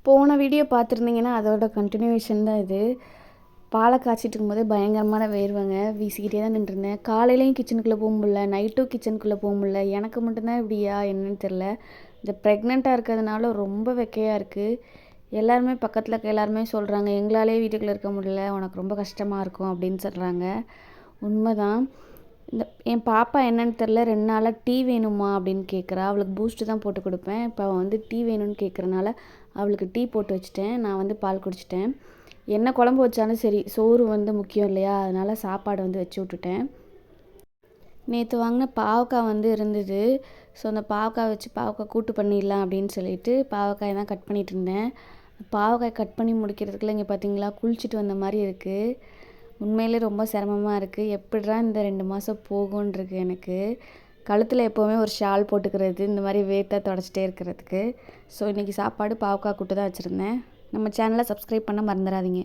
போன வீடியோ பார்த்துருந்தீங்கன்னா அதோட கண்டினியூவேஷன் தான் இது. பாலை காய்ச்சிட்டு இருக்கும்போதே பயங்கரமான வேர்வைங்க. வீசிக்கிட்டே தான் நின்றுருந்தேன். காலையிலையும் கிச்சனுக்குள்ளே போக முடியல, நைட்டும் கிச்சனுக்குள்ளே போக முடியல. எனக்கு மட்டும்தான் இப்படியா என்னன்னு தெரில. இந்த ப்ரெக்னெண்ட்டாக இருக்கிறதுனால ரொம்ப வெக்கையாக இருக்குது. எல்லாருமே பக்கத்தில் இருக்க எல்லாருமே சொல்கிறாங்க, எங்களாலே வீட்டுக்குள்ளே இருக்க முடியல, உனக்கு ரொம்ப கஷ்டமாக இருக்கும் அப்படின்னு சொல்கிறாங்க. உண்மைதான். இந்த என் பாப்பா என்னன்னு தெரில, 2 நாளாக டீ வேணுமா அப்படின்னு கேட்குறா. அவளுக்கு பூஸ்ட்டு தான் போட்டு கொடுப்பேன். இப்போ அவள் வந்து டீ வேணும்னு கேட்குறனால அவளுக்கு டீ போட்டு வச்சுட்டேன். நான் வந்து பால் குடிச்சிட்டேன். என்ன குழம்பு வச்சாலும் சரி, சோறு வந்து முக்கியம் இல்லையா, அதனால் சாப்பாடு வந்து வச்சு விட்டுட்டேன். நேற்று வாங்கின பாவக்காய் வந்து இருந்தது. ஸோ அந்த பாவக்காய் வச்சு பாவக்காய் கூட்டு பண்ணிடலாம் அப்படின்னு சொல்லிட்டு பாவக்காய் தான் கட் பண்ணிகிட்டு இருந்தேன். பாவக்காய் கட் பண்ணி முடிக்கிறதுக்குள்ள இங்கே பார்த்தீங்களா, குளிச்சுட்டு வந்த மாதிரி இருக்குது. உண்மையிலே ரொம்ப சிரமமாக இருக்குது. எப்படிடா இந்த 2 மாதம் போகும்ன்ருக்கு எனக்கு. கழுத்தில் எப்போவுமே ஒரு ஷால் போட்டுக்கிறது, இந்த மாதிரி வேர்த்தா தொடச்சிட்டே இருக்கிறதுக்கு. ஸோ இன்றைக்கி சாப்பாடு பாவக்காய் கூட்டு தான் வச்சுருந்தேன். நம்ம சேனலை சப்ஸ்கிரைப் பண்ண மறந்துடாதீங்க.